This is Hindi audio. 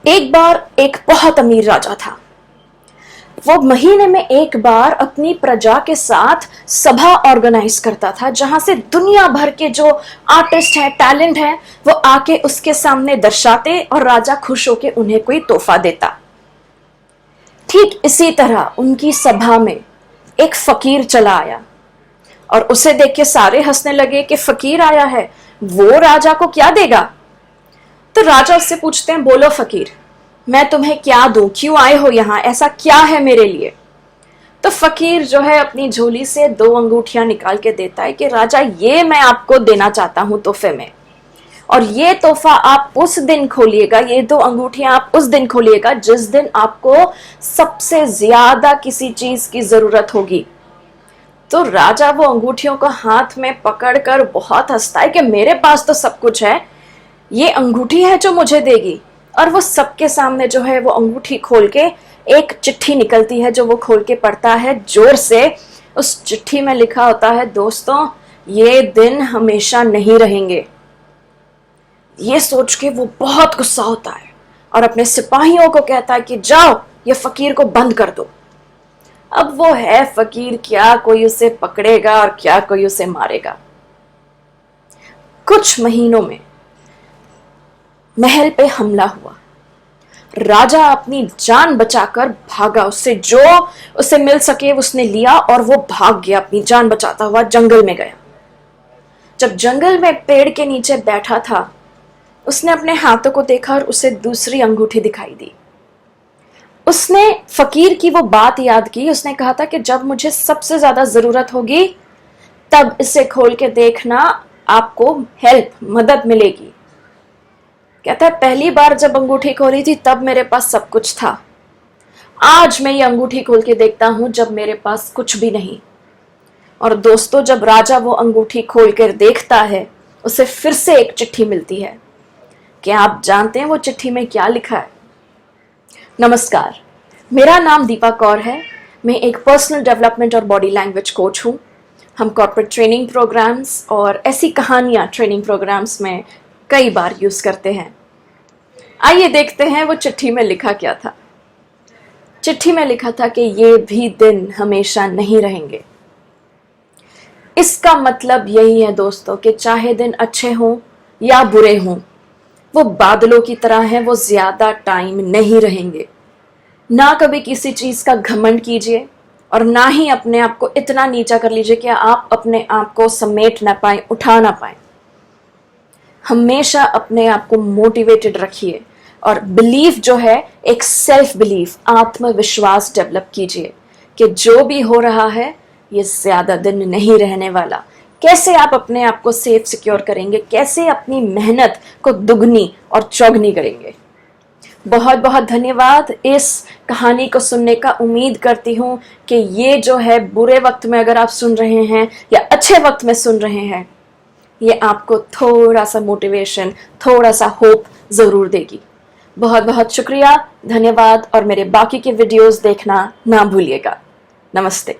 एक बार एक बहुत अमीर राजा था। वो महीने में एक बार अपनी प्रजा के साथ सभा ऑर्गेनाइज करता था, जहां से दुनिया भर के जो आर्टिस्ट हैं, टैलेंट हैं, वो आके उसके सामने दर्शाते और राजा खुश होके उन्हें कोई तोहफा देता। ठीक इसी तरह उनकी सभा में एक फकीर चला आया और उसे देख के सारे हंसने लगे कि फकीर आया है, वो राजा को क्या देगा। तो राजा उससे पूछते हैं, बोलो फकीर, मैं तुम्हें क्या दूं, क्यों आए हो यहां, ऐसा क्या है मेरे लिए। तो फकीर जो है अपनी झोली से 2 अंगूठियां निकाल के देता है कि राजा, ये मैं आपको देना चाहता हूं तोहफे में, और ये तोहफा आप उस दिन खोलिएगा, ये 2 अंगूठियां आप उस दिन खोलिएगा जिस दिन आपको सबसे ज्यादा किसी चीज की जरूरत होगी। तो राजा वो अंगूठियों को हाथ में पकड़कर बहुत हंसता है कि मेरे पास तो सब कुछ है, ये अंगूठी है जो मुझे देगी। और वो सबके सामने जो है वो अंगूठी खोल के एक चिट्ठी निकलती है, जो वो खोल के पढ़ता है जोर से। उस चिट्ठी में लिखा होता है, दोस्तों ये दिन हमेशा नहीं रहेंगे। ये सोच के वो बहुत गुस्सा होता है और अपने सिपाहियों को कहता है कि जाओ ये फकीर को बंद कर दो। अब वो है फकीर, क्या कोई उसे पकड़ेगा और क्या कोई उसे मारेगा। कुछ महीनों में महल पे हमला हुआ। राजा अपनी जान बचाकर भागा, उससे जो उसे मिल सके उसने लिया और वो भाग गया, अपनी जान बचाता हुआ जंगल में गया। जब जंगल में पेड़ के नीचे बैठा था, उसने अपने हाथों को देखा और उसे दूसरी अंगूठी दिखाई दी। उसने फकीर की वो बात याद की, उसने कहा था कि जब मुझे सबसे ज्यादा जरूरत होगी तब इसे खोल के देखना, आपको हेल्प, मदद मिलेगी। कहता है, पहली बार जब अंगूठी खोली थी तब मेरे पास सब कुछ था, आज मैं ये अंगूठी खोल के देखता हूं जब मेरे पास कुछ भी नहीं। और दोस्तों, जब राजा वो अंगूठी खोल कर देखता है, उसे फिर से एक चिट्ठी मिलती है। क्या आप जानते हैं वो चिट्ठी में क्या लिखा है? नमस्कार, मेरा नाम दीपा कौर है। मैं एक पर्सनल डेवलपमेंट और बॉडी लैंग्वेज कोच हूँ। हम कॉर्पोरेट ट्रेनिंग प्रोग्राम्स और ऐसी कहानियाँ ट्रेनिंग प्रोग्राम्स में कई बार यूज करते हैं। आइए देखते हैं वो चिट्ठी में लिखा क्या था। चिट्ठी में लिखा था कि ये भी दिन हमेशा नहीं रहेंगे। इसका मतलब यही है दोस्तों कि चाहे दिन अच्छे हों या बुरे हों, वो बादलों की तरह हैं, वो ज्यादा टाइम नहीं रहेंगे। ना कभी किसी चीज का घमंड कीजिए और ना ही अपने आप को इतना नीचा कर लीजिए कि आप अपने आप को समेट ना पाए, उठा ना पाए। हमेशा अपने आप को मोटिवेटेड रखिए और बिलीफ जो है, एक सेल्फ बिलीफ, आत्मविश्वास डेवलप कीजिए कि जो भी हो रहा है ये ज्यादा दिन नहीं रहने वाला। कैसे आप अपने आप को सेफ सिक्योर करेंगे, कैसे अपनी मेहनत को दुगनी और चौगनी करेंगे। बहुत बहुत धन्यवाद इस कहानी को सुनने का। उम्मीद करती हूँ कि ये जो है, बुरे वक्त में अगर आप सुन रहे हैं या अच्छे वक्त में सुन रहे हैं, ये आपको थोड़ा सा मोटिवेशन, थोड़ा सा होप जरूर देगी। बहुत बहुत शुक्रिया, धन्यवाद, और मेरे बाकी के वीडियोस देखना ना भूलिएगा। नमस्ते।